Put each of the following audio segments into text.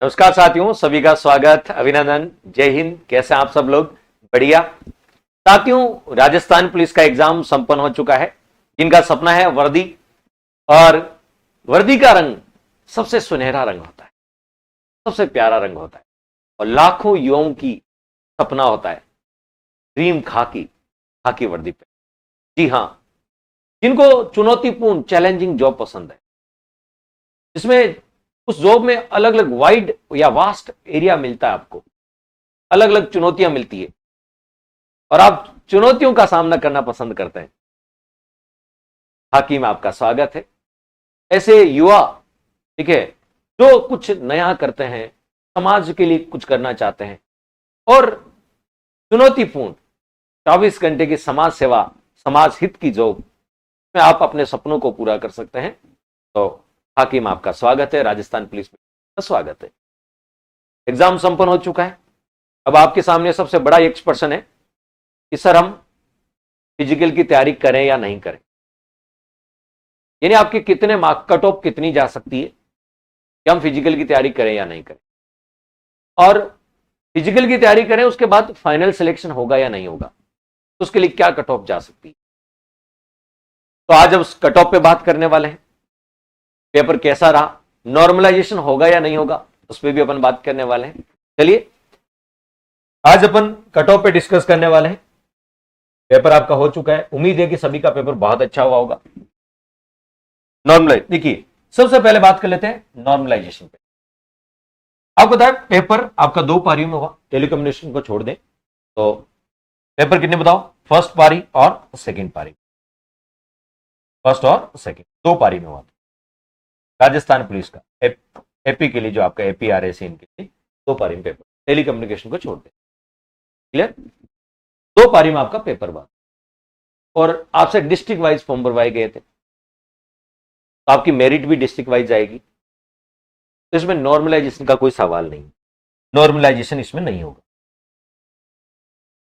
नमस्कार साथियों, सभी का स्वागत, अभिनंदन, जय हिंद। कैसे हैं आप सब लोग? बढ़िया साथियों, राजस्थान पुलिस का एग्जाम संपन्न हो चुका है। जिनका सपना है वर्दी, और वर्दी का रंग सबसे सुनहरा रंग होता है, सबसे प्यारा रंग होता है, और लाखों युवाओं की सपना होता है ड्रीम खाकी, खाकी वर्दी पे। जी हां, जिनको चुनौतीपूर्ण चैलेंजिंग जॉब पसंद है, इसमें उस जॉब में अलग अलग वाइड या वास्ट एरिया मिलता है, आपको अलग अलग चुनौतियां मिलती है और आप चुनौतियों का सामना करना पसंद करते हैं। खाकी में आपका स्वागत है। ऐसे युवा, ठीक है, जो कुछ नया करते हैं, समाज के लिए कुछ करना चाहते हैं और चुनौतीपूर्ण 24 घंटे की समाज सेवा, समाज हित की जॉब में आप अपने सपनों को पूरा कर सकते हैं। तो खाकी में आपका स्वागत है, राजस्थान पुलिस में का स्वागत है। एग्जाम संपन्न हो चुका है। अब आपके सामने सबसे बड़ा एक प्रश्न है कि सर, हम फिजिकल की तैयारी करें या नहीं करें, यानी आपके कितने मार्क, कट ऑफ कितनी जा सकती है कि हम फिजिकल की तैयारी करें या नहीं करें, और फिजिकल की तैयारी करें उसके बाद फाइनल सिलेक्शन होगा या नहीं होगा, तो उसके लिए क्या कट ऑफ जा सकती है। तो आज हम उस कट ऑफ पे बात करने वाले हैं। पेपर कैसा रहा, नॉर्मलाइजेशन होगा या नहीं होगा, उस पर भी अपन बात करने वाले हैं। चलिए आज अपन कट ऑफ पे डिस्कस करने वाले हैं। पेपर आपका हो चुका है, उम्मीद है कि सभी का पेपर बहुत अच्छा हुआ होगा। नॉर्मलाइज, देखिए सबसे पहले बात कर लेते हैं नॉर्मलाइजेशन पे। आपको बताया पेपर आपका 2 पारियों में हुआ, टेलीकम्युनिकेशन को छोड़ दें तो पेपर कितने बताओ, फर्स्ट पारी और सेकेंड पारी, फर्स्ट और सेकेंड 2 पारी में हुआ था। राजस्थान पुलिस का एपी के लिए, जो आपका एपीआरएसी, इनके लिए 2 पारी में पेपर, टेलीकम्युनिकेशन को छोड़ दें। क्लियर? 2 पारी में आपका पेपर हुआ और आपसे डिस्ट्रिक्ट वाइज फॉर्म भरवाए गए थे, तो आपकी मेरिट भी डिस्ट्रिक्ट वाइज आएगी। तो इसमें नॉर्मलाइजेशन का कोई सवाल नहीं, नॉर्मलाइजेशन इसमें नहीं होगा।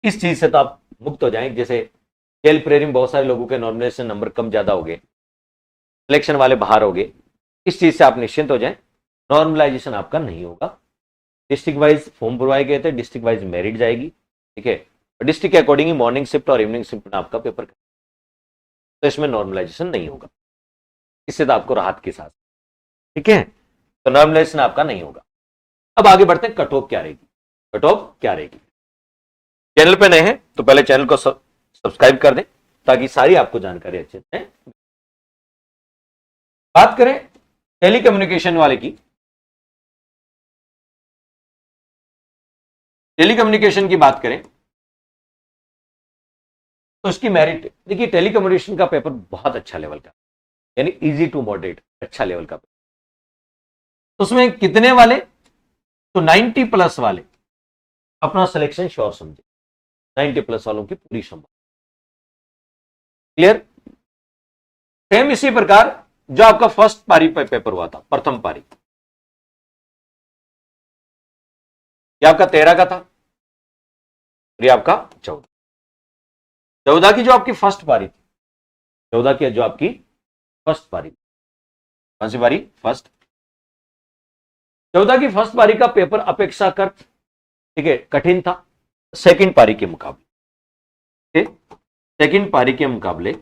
इस चीज से तो आप मुक्त हो जाएंगे। जैसे जेल प्रेरी में बहुत सारे लोगों के नॉर्मलाइजेशन नंबर कम ज्यादा हो गए, सिलेक्शन वाले बाहर हो गए, इस चीज से आप निश्चिंत हो जाएं, नॉर्मलाइजेशन आपका नहीं होगा। डिस्ट्रिक्ट वाइज फॉर्म भरवाए गए थे, डिस्ट्रिक्ट वाइज मेरिट जाएगी, ठीक है। डिस्ट्रिक्ट के अकॉर्डिंग ही मॉर्निंग शिफ्ट और इवनिंग शिफ्ट में आपका पेपर, तो इसमें नॉर्मलाइजेशन नहीं होगा। इससे तो आपको राहत के साथ, ठीक है, तो नॉर्मलाइजेशन आपका नहीं होगा। अब आगे बढ़ते हैं, कट ऑफ क्या रहेगी, कट ऑफ क्या रहेगी। चैनल पे नए हैं तो पहले चैनल को सब्सक्राइब कर दें ताकि सारी आपको जानकारी अच्छे से। बात करें टेलीकम्युनिकेशन वाले की, टेलीकम्युनिकेशन की बात करें तो उसकी मेरिट, देखिए टेलीकम्युनिकेशन का पेपर बहुत अच्छा लेवल का, यानी इजी टू मॉडरेट, अच्छा लेवल का पेपर। तो उसमें कितने वाले, तो 90 प्लस वाले अपना सिलेक्शन श्योर समझे, 90 प्लस वालों की पूरी संभावना। क्लियर? सेम इसी प्रकार जो आपका फर्स्ट पारी पे पेपर हुआ था, प्रथम पारी, ये आपका 13 का था, ये आपका 14 की जो आपकी फर्स्ट पारी थी, 14 की जो आपकी फर्स्ट पारी, कौन सी पारी, फर्स्ट, 14 की फर्स्ट पारी का पेपर अपेक्षाकृत, ठीक है, कठिन था सेकंड पारी के मुकाबले। सेकंड पारी के मुकाबले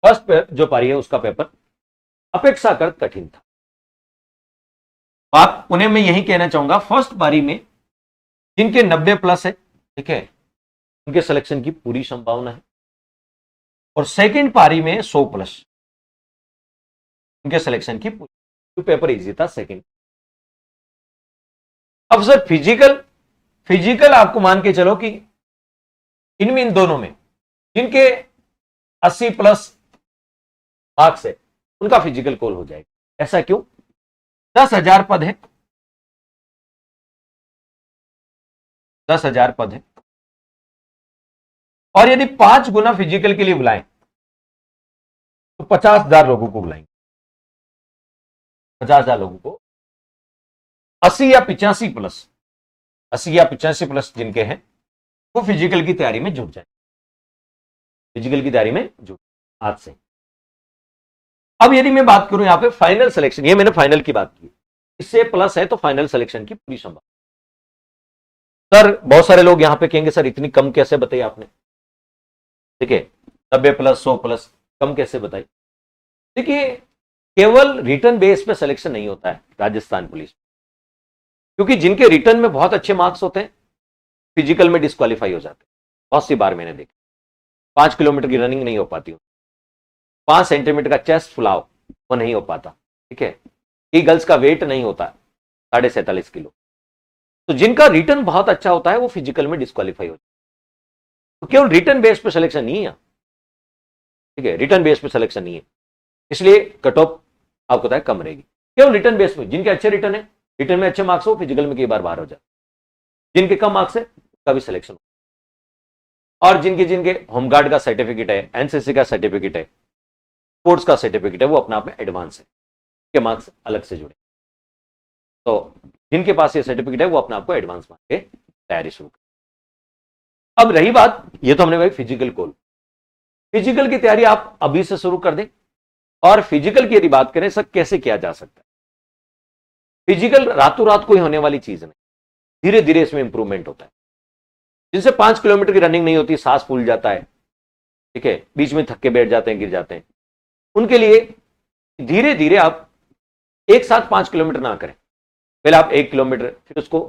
फर्स्ट जो पारी है उसका पेपर अपेक्षाकृत कठिन था। बात उन्हें मैं यही कहना चाहूंगा, फर्स्ट पारी में जिनके 90 प्लस है, ठीक है, उनके सिलेक्शन की पूरी संभावना है, और सेकंड पारी में 100 प्लस, उनके सिलेक्शन की पूरी, पेपर इजी था सेकंड। अब सर फिजिकल आपको मान के चलो कि इनमें, इन दोनों में जिनके 80 प्लस मार्क्स है उनका फिजिकल कॉल हो जाएगा। ऐसा क्यों? 10,000 पद है, 10,000 पद है, और यदि 5 गुना फिजिकल के लिए बुलाएं तो 50,000 लोगों को बुलाएंगे, 50,000 लोगों को। 80 या 85 प्लस, 80 या 85 प्लस जिनके हैं वो फिजिकल की तैयारी में जुट जाए, फिजिकल की तैयारी में जुट आज से। अब यदि मैं बात करूं यहां पे फाइनल सिलेक्शन, ये मैंने फाइनल की बात की, इससे प्लस है तो फाइनल सिलेक्शन की पूरी संभावना। सर बहुत सारे लोग यहां पे कहेंगे सर इतनी कम कैसे बताई आपने, ठीक है 90+100+ कम कैसे बताई। देखिए केवल रिटर्न बेस पे सिलेक्शन नहीं होता है राजस्थान पुलिस, क्योंकि जिनके रिटर्न में बहुत अच्छे मार्क्स होते हैं फिजिकल में डिस्क्वालीफाई हो जाते हैं। बहुत सी बार मैंने देखा 5 किलोमीटर की रनिंग नहीं हो पाती, 5 सेंटीमीटर का चेस्ट फुलाव वो नहीं हो पाता, ठीक है। गर्ल्स का वेट नहीं होता 47.5 किलो, तो जिनका रिटर्न बहुत अच्छा होता है वो फिजिकल में डिस्क्वालीफाई हो जाता है। तो केवल रिटर्न बेस पे सिलेक्शन नहीं है, ठीक है, रिटर्न बेस पे सिलेक्शन नहीं है, इसलिए कट ऑफ आपको पता है कम रहेगी। केवल रिटर्न बेस पे जिनके अच्छे रिटर्न है, रिटर्न में अच्छे मार्क्स हो, फिजिकल में कई बार बाहर हो जाए, जिनके कम मार्क्स है उसका भी सिलेक्शन, और जिनके जिनके होमगार्ड का सर्टिफिकेट है, एनसीसी का सर्टिफिकेट है, स्पोर्ट्स का सर्टिफिकेट है, वो अपने आप में एडवांस है, के मार्क्स अलग से जुड़े। तो जिनके पास ये सर्टिफिकेट है वो अपने आप को एडवांस मान के तैयारी शुरू करें। अब रही बात, ये तो हमने भाई फिजिकल कोल, फिजिकल की तैयारी आप अभी से शुरू कर दें। और फिजिकल की यदि बात करें सर कैसे किया जा सकता है, फिजिकल रातों रात कोई होने वाली चीज नहीं, धीरे धीरे इसमें इंप्रूवमेंट होता है। जिनसे 5 किलोमीटर की रनिंग नहीं होती, सांस फूल जाता है, ठीक है, बीच में थक के बैठ जाते हैं, गिर जाते हैं, उनके लिए धीरे धीरे आप एक साथ 5 किलोमीटर ना करें, पहले आप 1 किलोमीटर, फिर उसको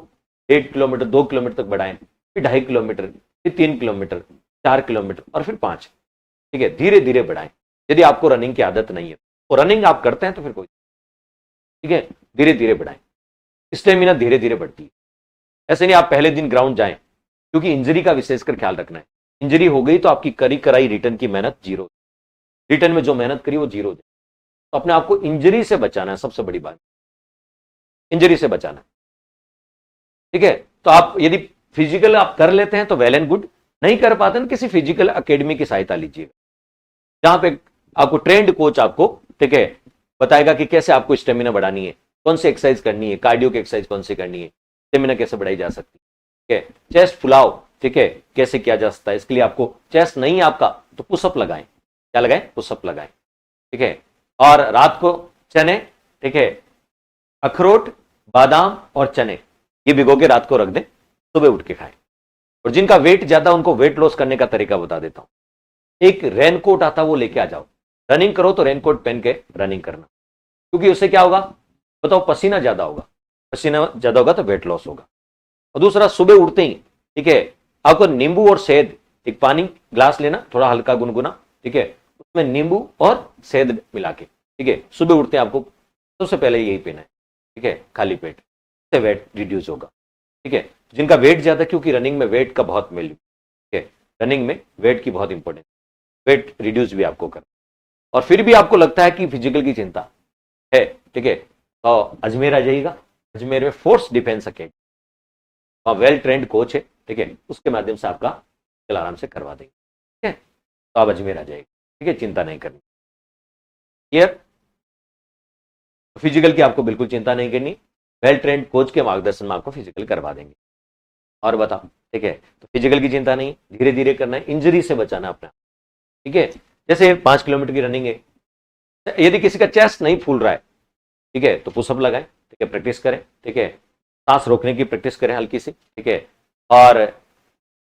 1.5 किलोमीटर 2 किलोमीटर तक बढ़ाएं, फिर 2.5 किलोमीटर, फिर 3 किलोमीटर, 4 किलोमीटर और फिर 5, ठीक है, धीरे धीरे बढ़ाएं। यदि आपको रनिंग की आदत नहीं है और रनिंग आप करते हैं तो फिर कोई, ठीक है, धीरे धीरे बढ़ाएं, स्टेमिना धीरे धीरे बढ़ती है। ऐसे नहीं आप पहले दिन ग्राउंड जाएं, क्योंकि इंजरी का विशेषकर ख्याल रखना है। इंजरी हो गई तो आपकी करी कराई रिटर्न की मेहनत जीरो, रिटर्न में जो मेहनत करी वो जीरो हो जाए। तो अपने आपको इंजरी से बचाना है, सबसे बड़ी बात इंजरी से बचाना है, ठीक है। तो आप यदि फिजिकल आप कर लेते हैं तो वेल एंड गुड, नहीं कर पाते हैं किसी फिजिकल एकेडमी की सहायता लीजिएगा, जहां पे आपको ट्रेंड कोच आपको, ठीक है, बताएगा कि कैसे आपको स्टेमिना बढ़ानी है, कौन सी एक्सरसाइज करनी है, कार्डियो की एक्सरसाइज कौन सी करनी है, स्टेमिना कैसे बढ़ाई जा सकती है, ठीक है, चेस्ट फुलाव, ठीक है, कैसे किया जा सकता है। इसके लिए आपको चेस्ट नहीं है आपका तो पुशअप लगाएं, क्या लगाएं, पुशअप लगाएं, ठीक है। और रात को चने, ठीक है, अखरोट, बादाम और चने ये भिगो के रात को रख दें, सुबह उठ के खाएं। और जिनका वेट ज्यादा उनको वेट लॉस करने का तरीका बता देता हूं। एक रेनकोट आता वो लेके आ जाओ, रनिंग करो तो रेनकोट पहन के रनिंग करना, क्योंकि उससे क्या होगा बताओ, पसीना ज्यादा होगा, पसीना ज्यादा होगा तो वेट लॉस होगा। और दूसरा सुबह उठते ही, ठीक है, आपको नींबू और शहद, एक पानी ग्लास लेना थोड़ा हल्का गुनगुना, ठीक है, उसमें नींबू और शहद मिला के, ठीक है, सुबह उठते हैं आपको सबसे पहले यही पीना है, ठीक है, खाली पेट से वेट रिड्यूस होगा, ठीक है। जिनका वेट ज्यादा, क्योंकि रनिंग में वेट का बहुत वैल्यू, ठीक है, रनिंग में वेट की बहुत इंपॉर्टेंस, वेट रिड्यूस भी आपको कर। और फिर भी आपको लगता है कि फिजिकल की चिंता है, ठीक है, तो अजमेर आ जाइएगा। अजमेर में फोर्स डिफेंस अकेडमी, वहां वेल ट्रेंड कोच है, ठीक है, उसके माध्यम से आपका आराम से करवा देंगे, ठीक है। तो आप अजमेर आ जाइएगा, ठीक है, चिंता नहीं करनी, क्लियर। फिजिकल की आपको बिल्कुल चिंता नहीं करनी, वेल ट्रेंड कोच के मार्गदर्शन में आपको फिजिकल करवा देंगे। और बताओ, ठीक है, तो फिजिकल की चिंता नहीं, धीरे धीरे करना है, इंजरी से बचाना अपना, ठीक है। जैसे 5 किलोमीटर की रनिंग है, यदि किसी का चेस्ट नहीं फूल रहा है, ठीक है, तो पुशअप लगाएं, ठीक है, प्रैक्टिस करें, ठीक है, सांस रोकने की प्रैक्टिस करें हल्की सी, ठीक है। और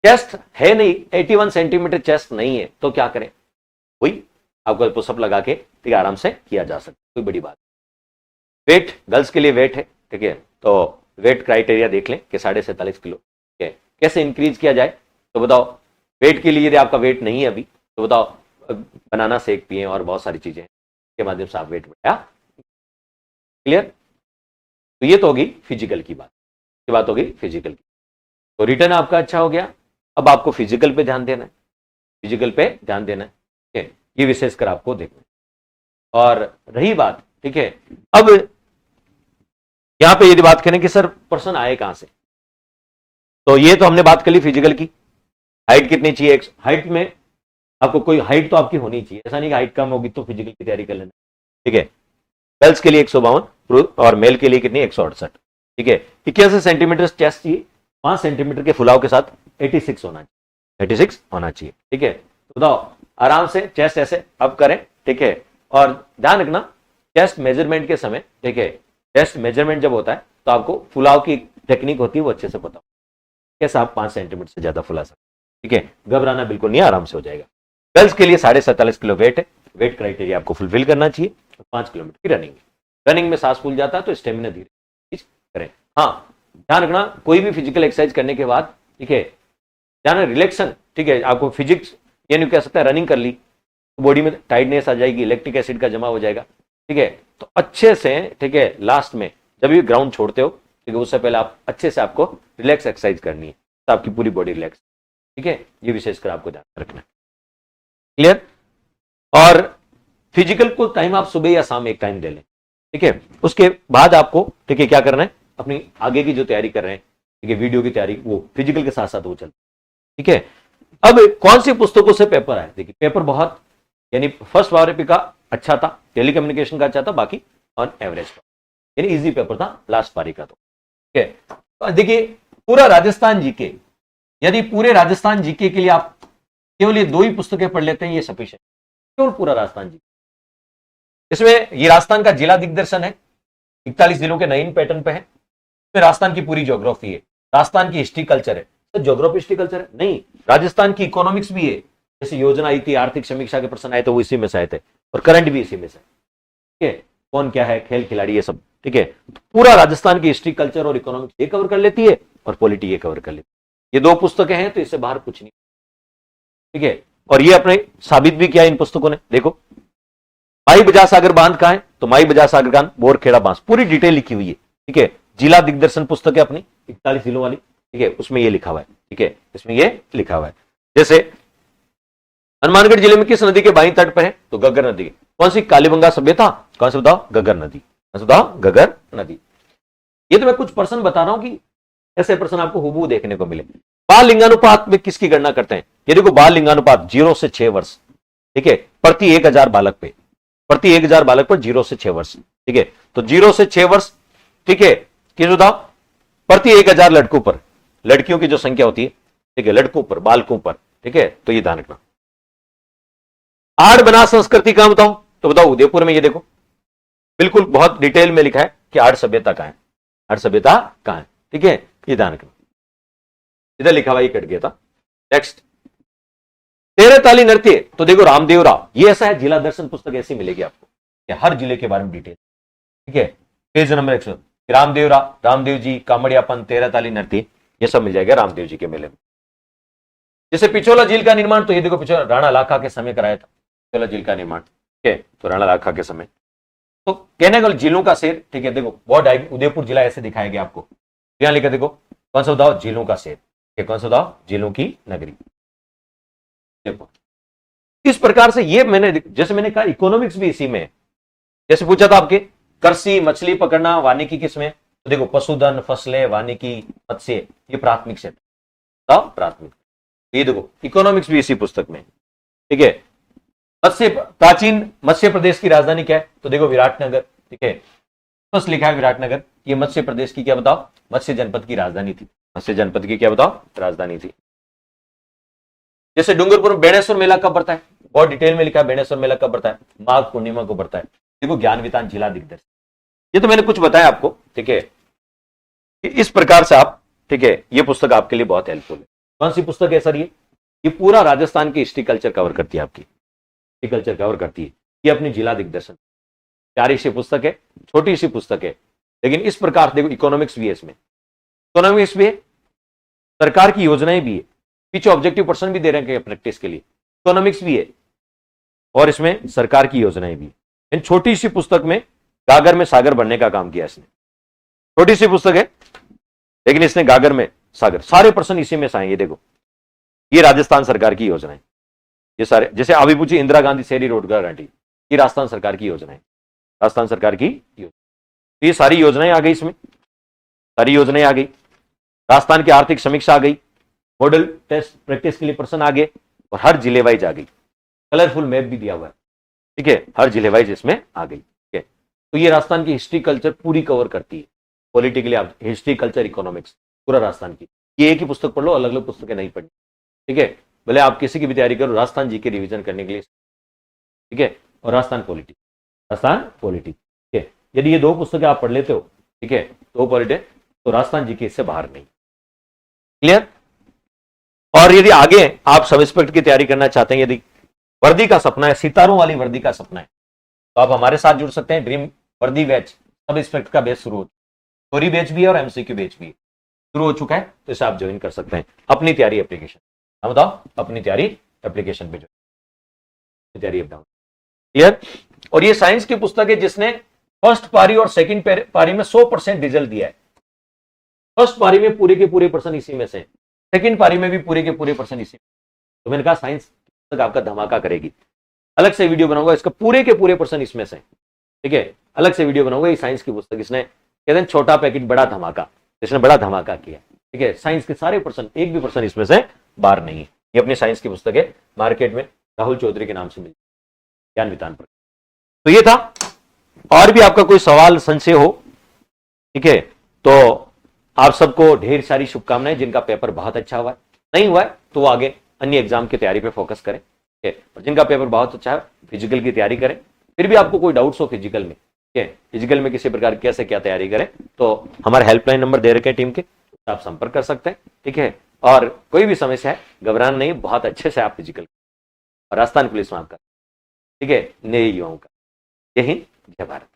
चेस्ट है नहीं, 81 सेंटीमीटर चेस्ट नहीं है तो क्या करें, वही आपको पुशअप लगा के, ठीक है, आराम से किया जा सकता है, कोई बड़ी बात। वेट गर्ल्स के लिए वेट है, ठीक है, तो वेट क्राइटेरिया देख लें कि 47.5 किलो, ठीक है, कैसे इंक्रीज किया जाए। तो बताओ वेट के लिए, यदि आपका वेट नहीं है अभी तो बताओ बनाना शेक पिए और बहुत सारी चीजें के माध्यम से आप वेट बढ़ाया, क्लियर। तो ये तो होगी फिजिकल की बात, ये बात होगी फिजिकल की। तो रिटर्न आपका अच्छा हो गया, अब आपको फिजिकल पे ध्यान देना है, फिजिकल पे ध्यान देना है, ठीक है, ये विशेषकर आपको देखना है। और रही बात, ठीक है, अब यहां पे यदि बात करें कि सर पर्सन आए कहां से, तो ये तो हमने बात कर ली फिजिकल की, हाइट कितनी चाहिए, हाइट में आपको कोई हाइट तो आपकी होनी चाहिए, ऐसा नहीं कि हाइट कम होगी तो फिजिकल की तैयारी कर लेना, ठीक है। गर्ल्स के लिए 152 और मेल के लिए कितनी 168, ठीक है। 81 सेंटीमीटर चेस्ट चाहिए, 5 सेंटीमीटर के फुलाव के साथ 86 होना चाहिए, 86 होना चाहिए, ठीक है। तो बताओ आराम से चेस्ट ऐसे अप करें, ठीक है, और ध्यान रखना टेस्ट मेजरमेंट के समय, ठीक है, टेस्ट मेजरमेंट जब होता है तो आपको फुलाव की टेक्निक होती है वो अच्छे से पता हो, कैसे आप 5 सेंटीमीटर से ज्यादा फुला सकते, ठीक है, घबराना बिल्कुल नहीं, आराम से हो जाएगा। गर्ल्स के लिए 47.5 किलो वेट है, वेट क्राइटेरिया आपको फुलफिल करना चाहिए। 5 किलोमीटर की रनिंग में सांस फूल जाता है तो स्टेमिना धीरे करें। हाँ, ध्यान रखना कोई भी फिजिकल एक्सरसाइज करने के बाद, ठीक है, ध्यान रिलैक्सन, ठीक है, आपको फिजिक्स ये नहीं कह सकता रनिंग कर ली तो बॉडी में टाइटनेस आ जाएगी, इलेक्ट्रिक एसिड का जमा हो जाएगा, ठीक है, तो अच्छे से, ठीक है, लास्ट में जब भी ग्राउंड छोड़ते हो, ठीक है, उससे पहले आप अच्छे से आपको रिलैक्स एक्सरसाइज करनी है तो आपकी पूरी बॉडी रिलैक्स, ठीक है, ये विशेषकर आपको ध्यान रखना है। क्लियर? और फिजिकल को टाइम आप सुबह या शाम एक टाइम दे लें, ठीक है, उसके बाद आपको, ठीक है, क्या करना है, अपनी आगे की जो तैयारी कर रहे हैं, ठीक है, वीडियो की तैयारी, वो फिजिकल के साथ साथ वो चलती, ठीक है। अब कौन सी पुस्तकों से पेपर आए? देखिए पेपर बहुत, यानी फर्स्ट वाले का अच्छा था, टेलीकम्युनिकेशन का अच्छा था, बाकी ऑन एवरेज था, यानी इजी पेपर था लास्ट पारी का, तो ठीक है। देखिए पूरा राजस्थान जीके, यदि पूरे राजस्थान जीके के लिए आप केवल ये 2 ही पुस्तकें पढ़ लेते हैं, ये सफिशिएंट, केवल पूरा राजस्थान जीके। इसमें ये राजस्थान का जिला दिग्दर्शन है, 41 जिलों के 9 पैटर्न पे है, फिर राजस्थान की पूरी ज्योग्राफी है, राजस्थान की हिस्ट्री कल्चर है, तो ज्योग्राफी हिस्ट्री कल्चर है नहीं, राजस्थान की इकोनॉमिक्स भी है, जैसे योजना आई थी, आर्थिक समीक्षा के प्रश्न आए थे वो इसी में से आए थे, और करंट भी इसी में से, ठीक है, कौन क्या है, खेल खिलाड़ी, ये सब, ठीक है, पूरा राजस्थान की हिस्ट्री कल्चर और इकोनॉमिक्स ये कवर कर लेती है और पॉलिटी ये कवर कर लेती है। ये 2 पुस्तकें हैं तो इससे बाहर कुछ नहीं, ठीक है, और ये अपने साबित भी किया इन पुस्तकों ने। देखो माई बजा सागर बांध कहां है, तो माई बजा सागर बांध बोरखेड़ा बांस, पूरी डिटेल लिखी हुई है, ठीक है, जिला दिग्दर्शन पुस्तक है अपनी 41 जिलों वाली, ठीक है, उसमें ये लिखा हुआ है, ठीक है, इसमें ये लिखा हुआ है। जैसे हनुमानगढ़ जिले में किस नदी के बाईं तट पर है, तो गग्गर नदी। कौन सी? कालीबंगा सभ्यता, कौन से बताओ? गग्गर नदी, कौन से बताओ? गग्गर नदी। ये तो मैं कुछ प्रश्न बता रहा हूं कि ऐसे प्रश्न आपको हुबहू देखने को मिले। बाल लिंगानुपात में किसकी गणना करते हैं? ये देखो बाल लिंगानुपात 0 से 6 वर्ष, ठीक है, प्रति 1000 बालक पे, प्रति 1000 बालक पर 0 से 6 वर्ष, ठीक है, तो 0 से 6 वर्ष, ठीक है, किस बताओ? प्रति 1000 लड़कों पर, लड़कियों की जो संख्या होती है, ठीक है, लड़कों पर, बालकों पर, ठीक है, तो ये ध्यान रखना। आड़ बना संस्कृति कहां बताओ, तो बताओ उदयपुर में। ये देखो बिल्कुल बहुत डिटेल में लिखा है कि आड़ सभ्यता कहां है, आड़ सभ्यता कहां है, ठीक है, ये ध्यान रखना। इधर लिखा हुआ ये कट गया था। नेक्स्ट, तेरह ताली नृत्य, तो देखो रामदेव राव, ये ऐसा है जिला दर्शन पुस्तक ऐसी मिलेगी आपको, हर जिले के बारे में डिटेल, ठीक है, पेज नंबर 100, रामदेव राव, रामदेव जी, कामड़ियापन, तेरह ताली नृत्य, ये सब मिल जाएगा रामदेव जी के मेले में। जैसे पिछोला झील का निर्माण, तो ये देखो पिछोला राणा लाखा के समय कराया था, पिछोला झील का निर्माण, ठीक है, तो राणा लाखा के समय। तो कहने को झीलों का शेर, ठीक है, देखो बहुत उदयपुर जिला ऐसे दिखाया गया आपको, यहां लिखा देखो कौन सा बताओ? झीलों का शेर, कौन सा बताओ? झीलों की नगरी। देखो इस प्रकार से ये मैंने, जैसे मैंने कहा इकोनॉमिक्स भी इसी में है। जैसे पूछा था आपके कृषि, मछली पकड़ना, वानिकी किसमें, तो देखो पशुधन, फसलें, वानिकी, मत्स्य, ये प्राथमिक क्षेत्र, प्राथमिक। ये देखो इकोनॉमिक्स भी इसी पुस्तक में, ठीक है। मत्स्य, प्राचीन मत्स्य प्रदेश की राजधानी क्या है, तो देखो विराटनगर, ठीक है, बस लिखा है विराटनगर, ये मत्स्य प्रदेश की क्या बताओ? मत्स्य जनपद की राजधानी थी, मत्स्य जनपद की क्या बताओ? राजधानी थी। जैसे डूंगरपुर में बेणेश्वर मेला कब पड़ता है, बहुत डिटेल में लिखा है, बेणेश्वर मेला कब पड़ता है? माघ पूर्णिमा को पड़ता है। देखो ज्ञान वितान जिला दिग्दर्शन, ये तो मैंने कुछ बताया आपको, ठीक है, इस प्रकार से आप, ठीक है, ये पुस्तक आपके लिए बहुत हेल्पफुल है। कौन सी पुस्तक है सर? ये पूरा राजस्थान की हिस्ट्री कल्चर कवर करती है, आपकी हिस्ट्री कल्चर कवर करती है, ये अपनी जिला दिग्दर्शन, प्यारी सी पुस्तक है, छोटी सी पुस्तक है, लेकिन इस प्रकार देखो इकोनॉमिक्स भी है इसमें, इकोनॉमिक्स भी है, सरकार की योजनाएं भी है, पीछे ऑब्जेक्टिव पर्सन भी दे रहे हैं प्रैक्टिस के लिए, इकोनॉमिक्स भी है और इसमें सरकार की योजनाएं भी है। इन छोटी सी पुस्तक में गागर में सागर बनने का काम किया इसने, छोटी सी पुस्तक है लेकिन इसने गागर में सागर, सारे प्रश्न इसी में से आए। ये देखो ये राजस्थान सरकार की योजनाएं, ये सारे, जैसे अभी पूछी इंदिरा गांधी शहरी रोजगार गारंटी, ये राजस्थान सरकार की योजनाएं, राजस्थान सरकार की योजना, तो ये सारी योजनाएं आ गई, इसमें सारी योजनाएं आ गई। राजस्थान की आर्थिक समीक्षा आ गई, मॉडल टेस्ट प्रैक्टिस के लिए प्रश्न आ गए और हर जिले वाइज आ गई, कलरफुल मैप भी दिया हुआ है, ठीक है, हर जिले वाइज इसमें आ गई, ठीक है। तो ये राजस्थान की हिस्ट्री कल्चर पूरी कवर करती है, पॉलिटिकली आप हिस्ट्री कल्चर इकोनॉमिक्स पूरा राजस्थान की, ये एक ही पुस्तक पढ़ लो, अलग अलग पुस्तकें नहीं पढ़नी, ठीक है, भले आप किसी की भी तैयारी करो, राजस्थान जी के रिवीजन करने के लिए, ठीक है। और राजस्थान पॉलिटी, राजस्थान पॉलिटी। ठीक है, यदि ये 2 पुस्तकें आप पढ़ लेते हो, ठीक है, तो पॉलिटी, तो राजस्थान जीके इससे बाहर नहीं। क्लियर? और यदि आगे आप सब इंस्पेक्टर की तैयारी करना चाहते हैं, यदि वर्दी का सपना है, सितारों वाली वर्दी का सपना है, तो आप हमारे साथ जुड़ सकते हैं। ड्रीम वर्दी बैच सब इंस्पेक्टर का बैच शुरू हो, थ्योरी बैच भी है और एमसीक्यू बैच भी है, शुरू हो चुका है, तो इसे आप ज्वाइन कर सकते हैं। अपनी तैयारी एप्लीकेशन, हम बताओ, अपनी तैयारी एप्लीकेशन पे जो तैयारी अपडाउन। क्लियर? और ये साइंस की पुस्तक है जिसने फर्स्ट पारी और सेकंड पारी में 100% रिजल्ट दिया है। फर्स्ट पारी में पूरे के पूरे पर्सन इसी में से, सेकंड पारी में भी पूरे के पूरे पर्सन इसी में। तो मैंने कहा साइंस की पुस्तक आपका धमाका करेगी। अलग से वीडियो बनाऊंगा, इसका पूरे के पूरे पर्सन इसमें से, ठीक है, अलग से वीडियो बनाऊंगा। ये साइंस की पुस्तक, इसने कहते हैं छोटा पैकेट बड़ा धमाका, इसने बड़ा धमाका किया। ठीक है, साइंस के सारे पर्सन, एक भी पर्सन इसमें से बाहर नहीं है। ये अपनी साइंस की पुस्तक है, मार्केट में राहुल चौधरी के नाम से मिलती है, ज्ञान वितान पर। तो ये था। और भी आपका कोई सवाल संशय हो, ठीक है, तो आप सबको ढेर सारी शुभकामनाएं, जिनका पेपर बहुत अच्छा हुआ है, नहीं हुआ है तो वो आगे अन्य एग्जाम की तैयारी पे फोकस करें। ठीक है, और जिनका पेपर बहुत अच्छा है फिजिकल की तैयारी करें। फिर भी आपको कोई डाउट्स हो फिजिकल में, ठीक है, फिजिकल में किसी प्रकार कैसे क्या तैयारी करें, तो हमारे हेल्पलाइन नंबर दे रखे हैं टीम के, आप संपर्क कर सकते हैं। ठीक है, और कोई भी समस्या है घबराना नहीं, बहुत अच्छे से आप फिजिकल और राजस्थान पुलिस में आपका, ठीक है, नए युवाओं का। जय हिंद, जय भारत।